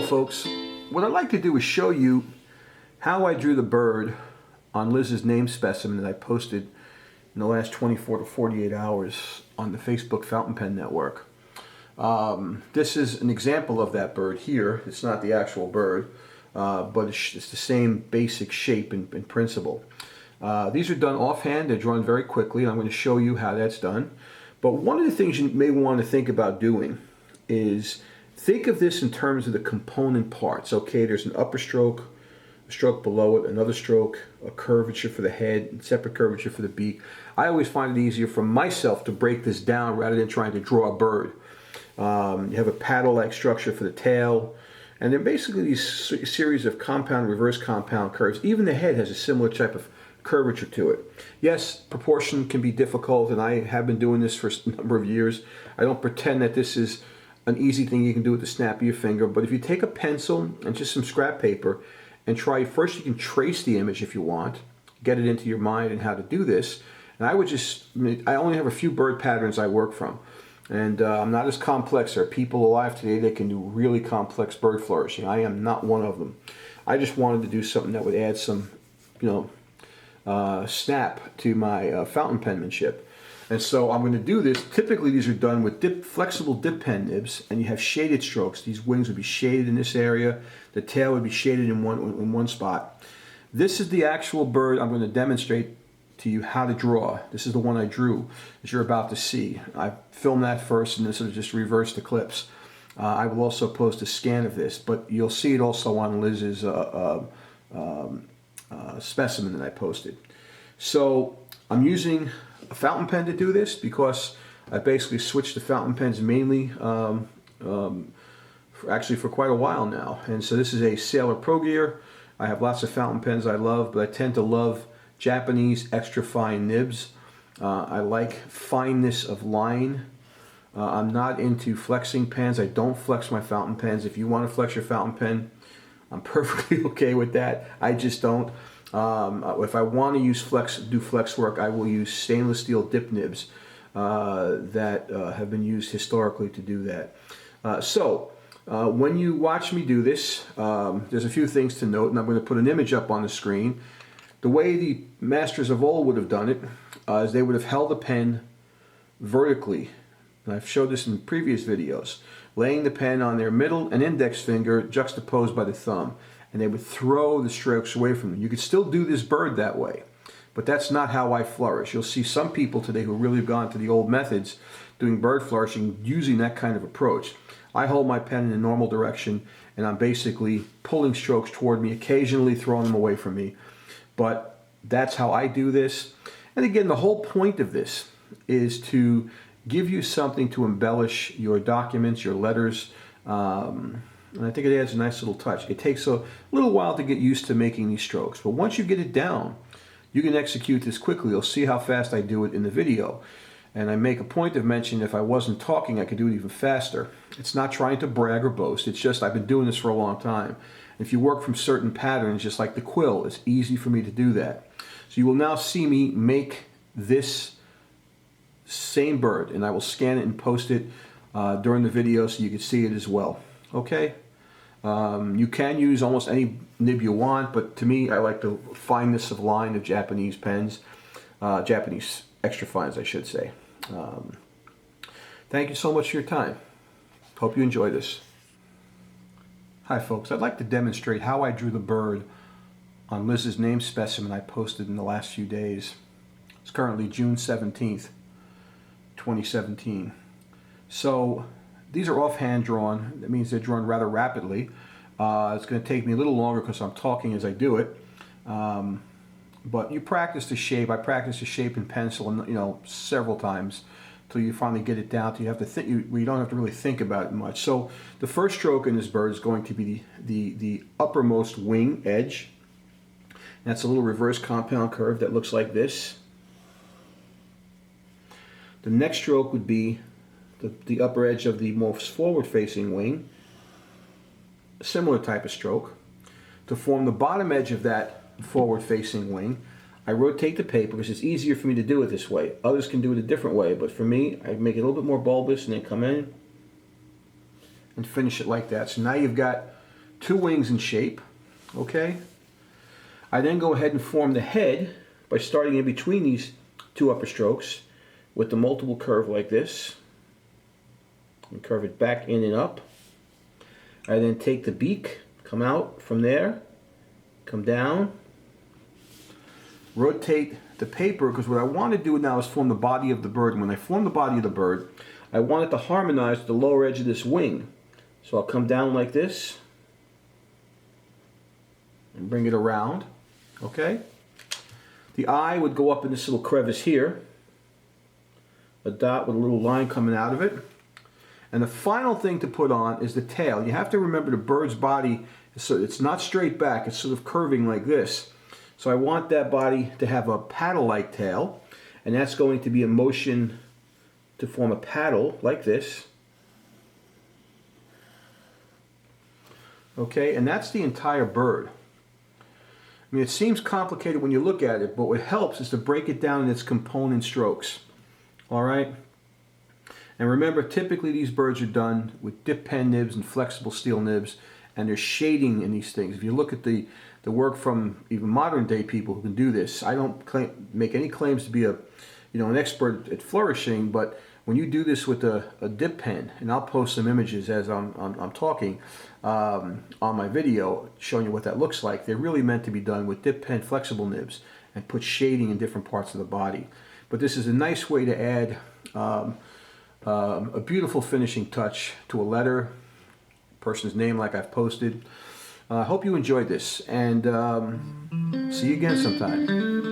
folks, what I'd like to do is show you how I drew the bird on Liz's name specimen that I posted in the last 24 to 48 hours on the Facebook Fountain Pen Network. This is an example of that bird here. It's not the actual bird, but it's the same basic shape and principle. These are done offhand. They're drawn very quickly, and I'm going to show you how that's done. But one of the things you may want to think about doing is think of this in terms of the component parts. Okay, there's an upper stroke, a stroke below it, another stroke, a curvature for the head, and separate curvature for the beak. I always find it easier for myself to break this down rather than trying to draw a bird. You have a paddle-like structure for the tail, and they're basically these series of compound, reverse compound curves. Even the head has a similar type of curvature to it. Yes, proportion can be difficult, and I have been doing this for a number of years. I don't pretend that this is an easy thing you can do with the snap of your finger, but if you take a pencil and just some scrap paper and try, first you can trace the image if you want, get it into your mind and how to do this. And I only have a few bird patterns I work from, and I'm not as complex. There are people alive today that can do really complex bird flourishing. I am not one of them. I just wanted to do something that would add some, snap to my fountain penmanship. And so I'm going to do this. Typically these are done with flexible dip pen nibs, and you have shaded strokes. These wings would be shaded in this area. The tail would be shaded in one spot. This is the actual bird I'm going to demonstrate to you how to draw. This is the one I drew, as you're about to see. I filmed that first and then sort of just reversed the clips. I will also post a scan of this, but you'll see it also on Liz's specimen that I posted. So I'm using a fountain pen to do this because I basically switched to fountain pens mainly actually for quite a while now. And so this is a Sailor Pro Gear. I have lots of fountain pens I love, but I tend to love Japanese extra fine nibs. I like fineness of line. I'm not into flexing pens. I don't flex my fountain pens. If you want to flex your fountain pen, I'm perfectly okay with that. I just don't. If I want to use do flex work, I will use stainless steel dip nibs that have been used historically to do that. When you watch me do this, there's a few things to note, and I'm going to put an image up on the screen. The way the masters of old would have done it is they would have held the pen vertically, and I've showed this in previous videos, laying the pen on their middle and index finger juxtaposed by the thumb, and they would throw the strokes away from them. You could still do this bird that way, but that's not how I flourish. You'll see some people today who really have gone to the old methods doing bird flourishing using that kind of approach. I hold my pen in a normal direction, and I'm basically pulling strokes toward me, occasionally throwing them away from me. But that's how I do this. And again, the whole point of this is to give you something to embellish your documents, your letters, and I think it adds a nice little touch. It takes a little while to get used to making these strokes, but once you get it down, you can execute this quickly. You'll see how fast I do it in the video. And I make a point of mentioning if I wasn't talking, I could do it even faster. It's not trying to brag or boast. It's just I've been doing this for a long time. If you work from certain patterns, just like the quill, it's easy for me to do that. So you will now see me make this same bird, and I will scan it and post it during the video so you can see it as well. Okay? You can use almost any nib you want, but to me, I like the fineness of line of Japanese pens, Japanese extra fines, I should say. Thank you so much for your time. Hope you enjoy this. Hi folks, I'd like to demonstrate how I drew the bird on Liz's name specimen I posted in the last few days. It's currently June 17th, 2017. So these are offhand drawn. That means they're drawn rather rapidly. It's going to take me a little longer because I'm talking as I do it. But you practice the shape. I practice the shape in pencil, several times till you finally get it down. Till you have to think. You don't have to really think about it much. So the first stroke in this bird is going to be the uppermost wing edge. That's a little reverse compound curve that looks like this. The next stroke would be the upper edge of the most forward-facing wing. A similar type of stroke. To form the bottom edge of that forward-facing wing, I rotate the paper because it's easier for me to do it this way. Others can do it a different way, but for me, I make it a little bit more bulbous and then come in and finish it like that. So now you've got 2 wings in shape, okay? I then go ahead and form the head by starting in between these 2 upper strokes with the multiple curve like this. And curve it back in and up. I then take the beak, come out from there, come down, rotate the paper, because what I want to do now is form the body of the bird. And when I form the body of the bird, I want it to harmonize with the lower edge of this wing. So I'll come down like this and bring it around, okay? The eye would go up in this little crevice here, a dot with a little line coming out of it. And the final thing to put on is the tail. You have to remember the bird's body, so it's not straight back, it's sort of curving like this. So I want that body to have a paddle-like tail, and that's going to be a motion to form a paddle like this. Okay, and that's the entire bird. I mean, it seems complicated when you look at it, but what helps is to break it down in its component strokes. All right? And remember, typically these birds are done with dip pen nibs and flexible steel nibs, and there's shading in these things. If you look at the work from even modern day people who can do this, I don't make any claims to be an expert at flourishing, but when you do this with a dip pen, and I'll post some images as I'm talking on my video showing you what that looks like, they're really meant to be done with dip pen flexible nibs and put shading in different parts of the body. But this is a nice way to add a beautiful finishing touch to a letter, person's name like I've posted. I hope you enjoyed this, and see you again sometime.